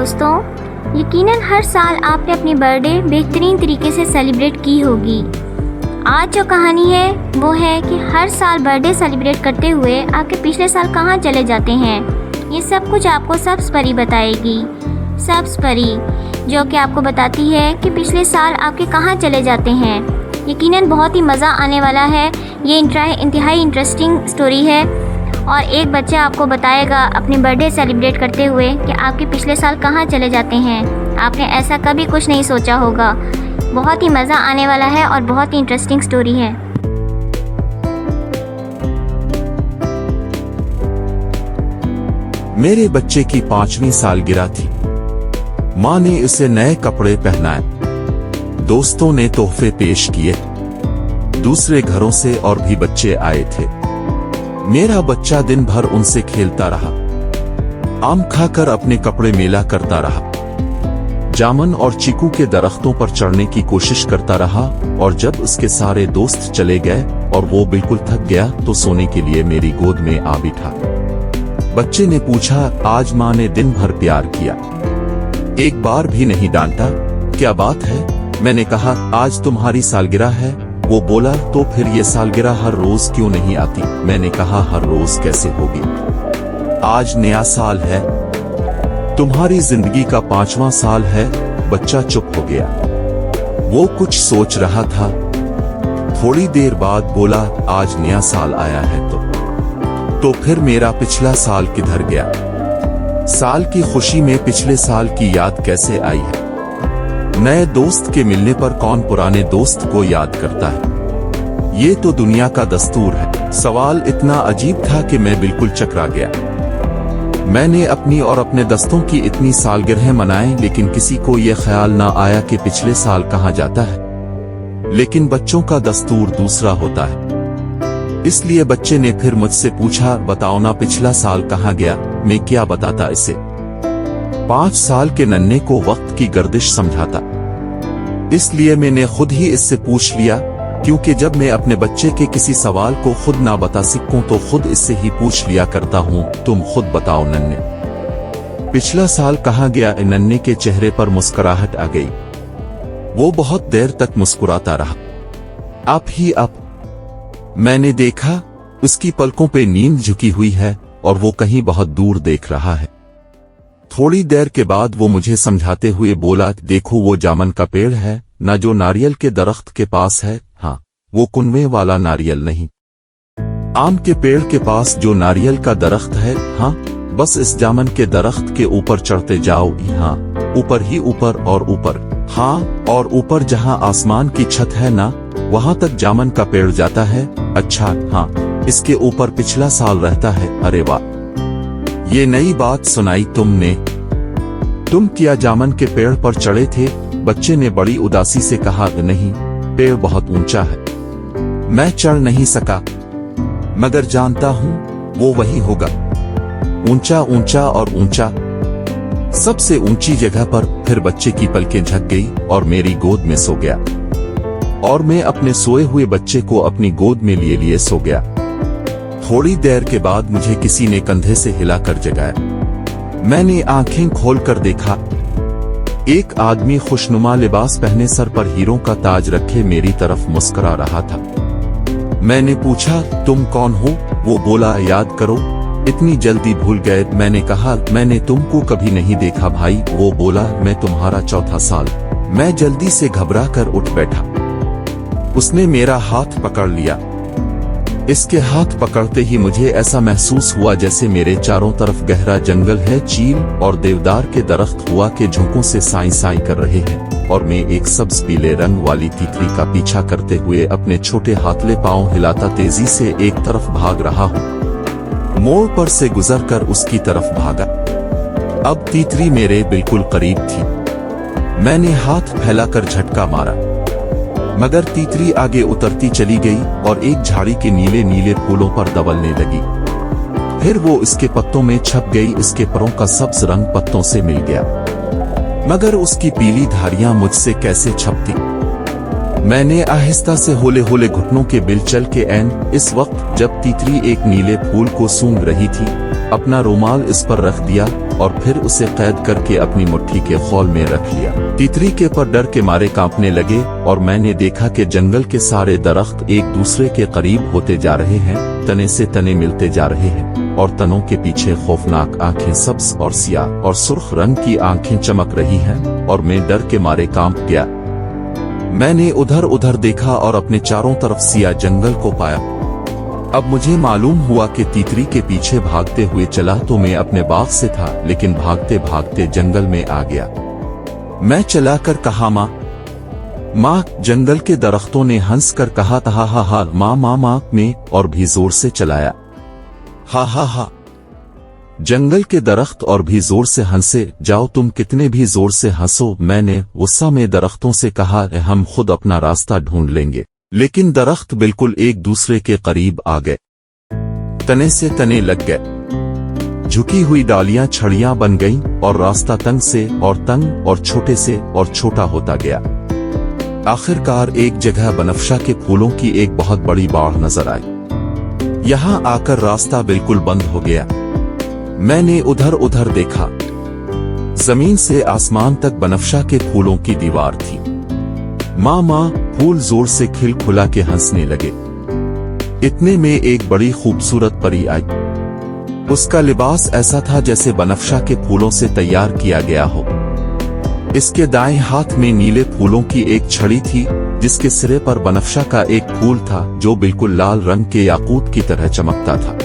دوستوں، یقیناً ہر سال آپ نے اپنی برتھ ڈے بہترین طریقے سے سیلیبریٹ کی ہوگی۔ آج جو کہانی ہے وہ ہے کہ ہر سال برتھ ڈے سیلیبریٹ کرتے ہوئے آپ کے پچھلے سال کہاں چلے جاتے ہیں۔ یہ سب کچھ آپ کو سبز پری بتائے گی۔ سبز پری جو کہ آپ کو بتاتی ہے کہ پچھلے سال آپ کے کہاں چلے جاتے ہیں۔ یقیناً بہت ہی مزہ آنے والا ہے۔ یہ انتہائی انٹرسٹنگ سٹوری ہے اور ایک بچہ آپ کو بتائے گا اپنی برتھ ڈے سیلیبریٹ کرتے ہوئے کہ آپ کے پچھلے سال کہاں چلے جاتے ہیں۔ آپ نے ایسا کبھی کچھ نہیں سوچا ہوگا۔ بہت ہی مزہ آنے والا ہے اور بہت ہی انٹرسٹنگ سٹوری ہے۔ میرے بچے کی 5ویں سالگرہ تھی۔ ماں نے اسے نئے کپڑے پہنائے، دوستوں نے تحفے پیش کیے، دوسرے گھروں سے اور بھی بچے آئے تھے۔ میرا بچہ دن بھر ان سے کھیلتا رہا، آم کھا کر اپنے کپڑے میلا کرتا رہا، جامن اور چیکو کے درختوں پر چڑھنے کی کوشش کرتا رہا، اور جب اس کے سارے دوست چلے گئے اور وہ بالکل تھک گیا تو سونے کے لیے میری گود میں آ بیٹھا۔ بچے نے پوچھا، آج ماں نے دن بھر پیار کیا، ایک بار بھی نہیں ڈانٹا، کیا بات ہے؟ میں نے کہا، آج تمہاری سالگرہ ہے۔ وہ بولا، تو پھر یہ سالگرہ ہر روز کیوں نہیں آتی؟ میں نے کہا، ہر روز کیسے ہوگی؟ آج نیا سال ہے، تمہاری زندگی کا 5واں سال ہے۔ بچہ چپ ہو گیا، وہ کچھ سوچ رہا تھا۔ تھوڑی دیر بعد بولا، آج نیا سال آیا ہے تو پھر میرا پچھلا سال کدھر گیا؟ سال کی خوشی میں پچھلے سال کی یاد کیسے آئی ہے؟ نئے دوست کے ملنے پر کون پرانے دوست کو یاد کرتا ہے؟ یہ تو دنیا کا دستور ہے۔ سوال اتنا عجیب تھا کہ میں بالکل چکرا گیا۔ میں نے اپنی اور اپنے دوستوں کی اتنی سالگرہیں منائیں، لیکن کسی کو یہ خیال نہ آیا کہ پچھلے سال کہاں جاتا ہے۔ لیکن بچوں کا دستور دوسرا ہوتا ہے۔ اس لیے بچے نے پھر مجھ سے پوچھا، بتاؤ نا پچھلا سال کہاں گیا؟ میں کیا بتاتا اسے؟ 5 سال کے ننھے کو وقت کی گردش سمجھاتا۔ اس لیے میں نے خود ہی اس سے پوچھ لیا، کیونکہ جب میں اپنے بچے کے کسی سوال کو خود نہ بتا سکوں تو خود اس سے ہی پوچھ لیا کرتا ہوں، تم خود بتاؤ ننھے، پچھلا سال کہاں گیا؟ ننھے کے چہرے پر مسکراہٹ آ گئی۔ وہ بہت دیر تک مسکراتا رہا۔ اب میں نے دیکھا اس کی پلکوں پہ نیند جھکی ہوئی ہے اور وہ کہیں بہت دور دیکھ رہا ہے۔ تھوڑی دیر کے بعد وہ مجھے سمجھاتے ہوئے بولا، دیکھو وہ جامن کا پیڑ ہے نہ جو ناریل کے درخت کے پاس ہے، ہاں وہ کنویں والا ناریل نہیں، آم کے پیڑ کے پاس جو ناریل کا درخت ہے، ہاں بس اس جامن کے درخت کے اوپر چڑھتے جاؤ، ہاں اوپر ہی اوپر اور اوپر، ہاں اور اوپر جہاں آسمان کی چھت ہے نا وہاں تک جامن کا پیڑ جاتا ہے۔ اچھا ہاں، اس کے اوپر پچھلا سال رہتا ہے۔ ارے واہ، یہ نئی بات سنائی تم نے۔ تم کیا جامن کے پیڑ پر چڑھے تھے؟ بچے نے بڑی اداسی سے کہا، نہیں، پیڑ بہت اونچا ہے، میں چڑھ نہیں سکا، مگر جانتا ہوں وہ وہی ہوگا، اونچا اونچا اور اونچا، سب سے اونچی جگہ پر۔ پھر بچے کی پلکیں جھک گئی اور میری گود میں سو گیا، اور میں اپنے سوئے ہوئے بچے کو اپنی گود میں لیے سو گیا۔ تھوڑی دیر کے بعد مجھے کسی نے کندھے سے ہلا کر جگایا۔ میں نے آنکھیں کھول کر دیکھا، ایک آدمی خوشنما لباس پہنے سر پر ہیروں کا تاج رکھے میری طرف مسکرا رہا تھا۔ میں نے پوچھا، تم کون ہو؟ وہ بولا، یاد کرو، اتنی جلدی بھول گئے؟ میں نے کہا، میں نے تم کو کبھی نہیں دیکھا بھائی۔ وہ بولا، میں تمہارا 4تھا سال۔ میں جلدی سے گھبرا کر اٹھ بیٹھا۔ اس نے میرا ہاتھ پکڑ لیا۔ اس کے ہاتھ پکڑتے ہی مجھے ایسا محسوس ہوا جیسے میرے چاروں طرف گہرا جنگل ہے، چیل اور دیودار کے درخت ہوا کے جھونکوں سے سائیں سائیں کر رہے ہیں، اور میں ایک سبز پیلے رنگ والی تیتری کا پیچھا کرتے ہوئے اپنے چھوٹے ہاتھلے پاؤں ہلاتا تیزی سے ایک طرف بھاگ رہا ہوں۔ موڑ پر سے گزر کر اس کی طرف بھاگا۔ اب تیتری میرے بالکل قریب تھی۔ میں نے ہاتھ پھیلا کر جھٹکا مارا، مگر تیتری آگے اترتی چلی گئی اور ایک جھاڑی کے نیلے نیلے پھولوں پر دبلنے لگی۔ پھر وہ اس کے پتوں میں چھپ گئی، اس کے پروں کا سبز رنگ پتوں سے مل گیا، مگر اس کی پیلی دھاریاں مجھ سے کیسے چھپتی؟ मैंने आहिस्ता से होले होले घुटनों के बिल चल के इस वक्त जब तीतरी एक नीले फूल को सूंघ रही थी, अपना रुमाल इस पर रख दिया और फिर उसे कैद करके अपनी मुट्ठी के खौल में रख लिया। तीतरी के पर डर के मारे कांपने लगे और मैंने देखा कि जंगल के सारे दरख्त एक दूसरे के करीब होते जा रहे हैं, तने से तने मिलते जा रहे हैं और तनों के पीछे खौफनाक आंखें सब्ज और सियाह और सुर्ख रंग की आंखें चमक रही हैं और मैं डर के मारे कांप गया। मैंने उधर उधर देखा और अपने चारों तरफ सिया जंगल को पाया। अब मुझे मालूम हुआ कि तीतरी के पीछे भागते हुए चला तो मैं अपने बाग से था, लेकिन भागते भागते जंगल में आ गया। मैं चला कर कहा माँ माँ। जंगल के दरख्तों ने हंस कर कहा था हा हा माँ माँ माँ में और भी जोर से चलाया हा हा हा। जंगल के दरख्त और भी जोर से हंसे। जाओ तुम कितने भी जोर से हंसो। मैंने गुस्सा में दरख्तों से कहा हम खुद अपना रास्ता ढूंढ लेंगे, लेकिन दरख्त बिल्कुल एक दूसरे के करीब आ गए, तने से तने लग गए, झुकी हुई डालियां छड़ियां बन गईं और रास्ता तंग से और तंग और छोटे से और छोटा होता गया। आखिरकार एक जगह बनफशा के फूलों की एक बहुत बड़ी बाढ़ नजर आई। यहां आकर रास्ता बिल्कुल बंद हो गया। मैंने उधर उधर देखा, जमीन से आसमान तक बनफशा के फूलों की दीवार थी। माँ माँ फूल जोर से खिल खुला के हंसने लगे। इतने में एक बड़ी खूबसूरत परी आई। उसका लिबास ऐसा था जैसे बनफशा के फूलों से तैयार किया गया हो। इसके दाएं हाथ में नीले फूलों की एक छड़ी थी, जिसके सिरे पर बनफशा का एक फूल था जो बिल्कुल लाल रंग के याकूत की तरह चमकता था।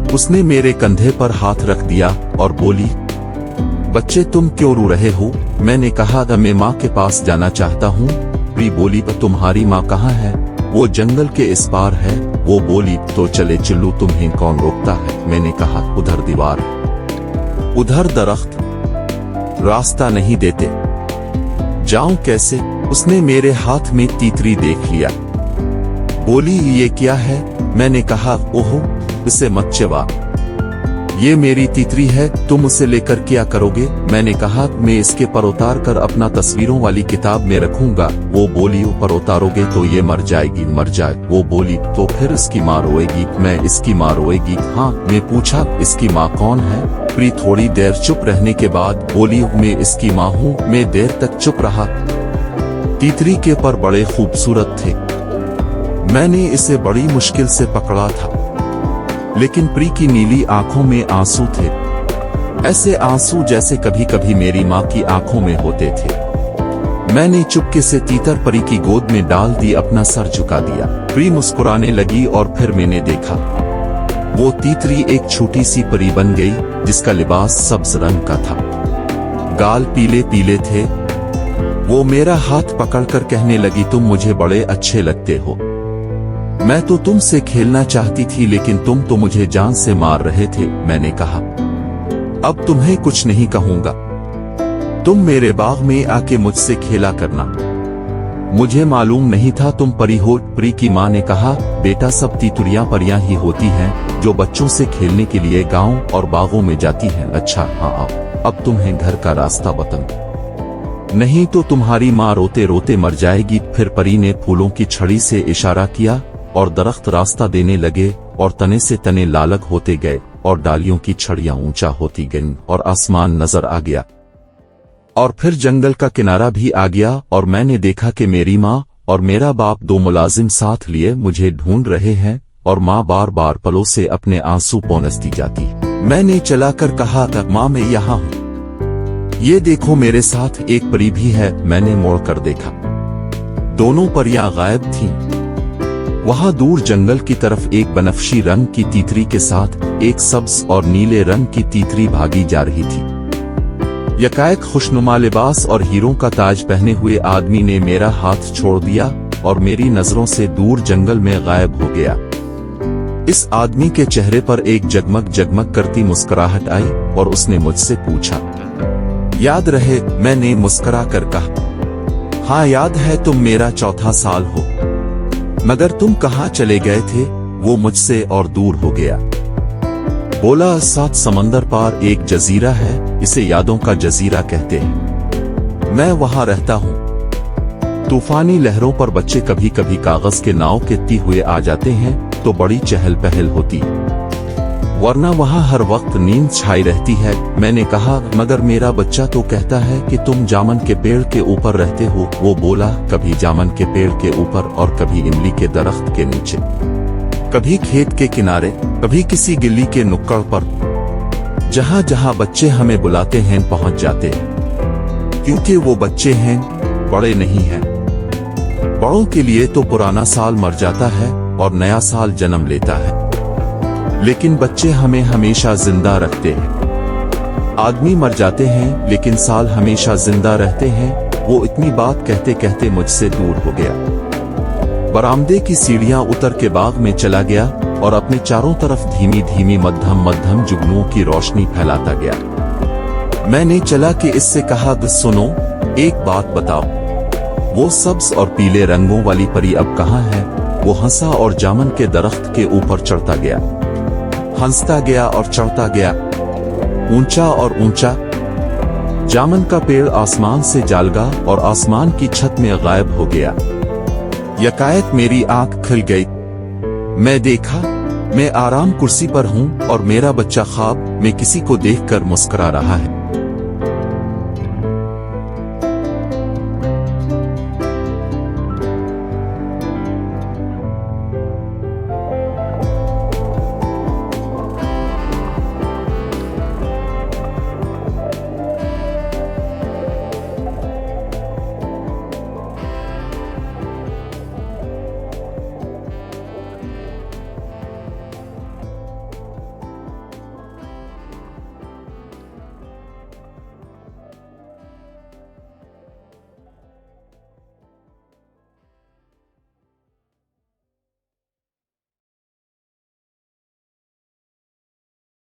उसने मेरे कंधे पर हाथ रख दिया और बोली, बच्चे तुम क्यों रो रहे हो? मैंने कहा मैं माँ के पास जाना चाहता हूँ। प्री बोली तुम्हारी माँ कहाँ है? वो जंगल के इस पार है। वो बोली तो चले चिल्लू, तुम्हें कौन रोकता है? मैंने कहा उधर दीवार, उधर दरख्त, रास्ता नहीं देते, जाऊं कैसे? उसने मेरे हाथ में तीतरी देख लिया। बोली ये क्या है? मैंने कहा ओहो इसे मत चबा, ये मेरी तीतरी है, तुम उसे लेकर क्या करोगे? मैंने कहा मैं इसके पर उतार कर अपना तस्वीरों वाली किताब में रखूंगा। वो बोली ऊपर उतारोगे तो ये मर जाएगी। मर जाए? वो बोली तो फिर इसकी माँ रोएगी। मैं इसकी माँ रोएगी? हाँ। मैं पूछा इसकी माँ कौन है? प्री थोड़ी देर चुप रहने के बाद बोली मैं इसकी माँ हूँ। मैं देर तक चुप रहा। तीतरी के पर बड़े खूबसूरत थे। मैंने इसे बड़ी मुश्किल से पकड़ा था, लेकिन प्री की नीली आंखों में आंसू थे, ऐसे आंसू जैसे कभी कभी मेरी माँ की आंखों में होते थे। मैंने चुपके से तीतर परी की गोद में डाल दी, अपना सर झुका दिया। प्री मुस्कुराने लगी और फिर मैंने देखा वो तीतरी एक छोटी सी परी बन गई, जिसका लिबास सब्ज रंग का था, गाल पीले पीले थे। वो मेरा हाथ पकड़कर कहने लगी तुम मुझे बड़े अच्छे लगते हो। मैं तो तुमसे खेलना चाहती थी, लेकिन तुम तो मुझे जान से मार रहे थे। मैंने कहा अब तुम्हें कुछ नहीं कहूंगा, तुम मेरे बाग में आके मुझसे खेला करना। मुझे मालूम नहीं था तुम परी हो। परी की माँ ने कहा बेटा सब तीतुरियां परियां ही होती हैं जो बच्चों से खेलने के लिए गांव और बागों में जाती हैं। अच्छा हाँ आओ, अब तुम्हें घर का रास्ता बताऊं, नहीं तो तुम्हारी माँ रोते रोते मर जाएगी। फिर परी ने फूलों की छड़ी से इशारा किया और दरख्त रास्ता देने लगे और तने से तने लालक होते गए और डालियों की छड़ियां ऊंचा होती गईं और आसमान नजर आ गया और फिर जंगल का किनारा भी आ गया। और मैंने देखा कि मेरी माँ और मेरा बाप दो मुलाजिम साथ लिए मुझे ढूंढ रहे हैं और माँ बार बार पलों से अपने आंसू पोंछती जाती। मैंने चलाकर कहा था माँ मैं यहाँ हूँ, ये देखो मेरे साथ एक परी भी है। मैंने मोड़कर देखा, दोनों परियां गायब थीं। वहां दूर जंगल की तरफ एक बनफशी रंग की तीतरी के साथ एक सब्ज और नीले रंग की तीतरी भागी जा रही थी। यकाएक खुशनुमा लिबास और हीरों का ताज पहने हुए आदमी ने मेरा हाथ छोड़ दिया और मेरी नजरों से दूर जंगल में गायब हो गया। इस आदमी के चेहरे पर एक जगमग जगमग करती मुस्कुराहट आई और उसने मुझसे पूछा याद रहे? मैंने मुस्कुरा कर कहा हाँ याद है, तुम मेरा चौथा साल हो, मगर तुम कहाँ चले गए थे? वो मुझसे और दूर हो गया। बोला सात समंदर पार एक जजीरा है, इसे यादों का जजीरा कहते हैं, मैं वहां रहता हूँ। तूफानी लहरों पर बच्चे कभी कभी कागज के नाव के हुए आ जाते हैं तो बड़ी चहल पहल होती, वरना वहां हर वक्त नींद छाई रहती है। मैंने कहा, मगर मेरा बच्चा तो कहता है कि तुम जामन के पेड़ के ऊपर रहते हो। वो बोला, कभी जामन के पेड़ के ऊपर और कभी इमली के दरख्त के नीचे, कभी खेत के किनारे, कभी किसी गिल्ली के नुक्कड़ पर। जहां जहां बच्चे हमें बुलाते हैं पहुंच जाते हैं, क्योंकि वो बच्चे हैं, बड़े नहीं हैं। बड़ों के लिए तो पुराना साल मर जाता है और नया साल जन्म लेता है, लेकिन बच्चे हमें हमेशा जिंदा रखते हैं। आदमी मर जाते हैं लेकिन साल हमेशा जिंदा रहते हैं। वो इतनी बात कहते कहते मुझसे दूर हो गया, बरामदे की सीढ़ियां उतर के बाग में चला गया और अपने चारों तरफ धीमी धीमी मध्यम मध्यम जुगनुओं की रोशनी फैलाता गया। मैंने चला कि इससे कहा, सुनो, एक बात बताओ, वो सब्ज और पीले रंगों वाली परी अब कहाँ है? वो हंसा और जामन के दरख्त के ऊपर चढ़ता गया, हंसता गया और चढ़ता गया, ऊंचा और ऊंचा। जामन का पेड़ आसमान से जालगा और आसमान की छत में गायब हो गया। यकायक मेरी आंख खुल गई। मैं देखा, मैं आराम कुर्सी पर हूं और मेरा बच्चा ख्वाब में किसी को देखकर मुस्कुरा रहा है।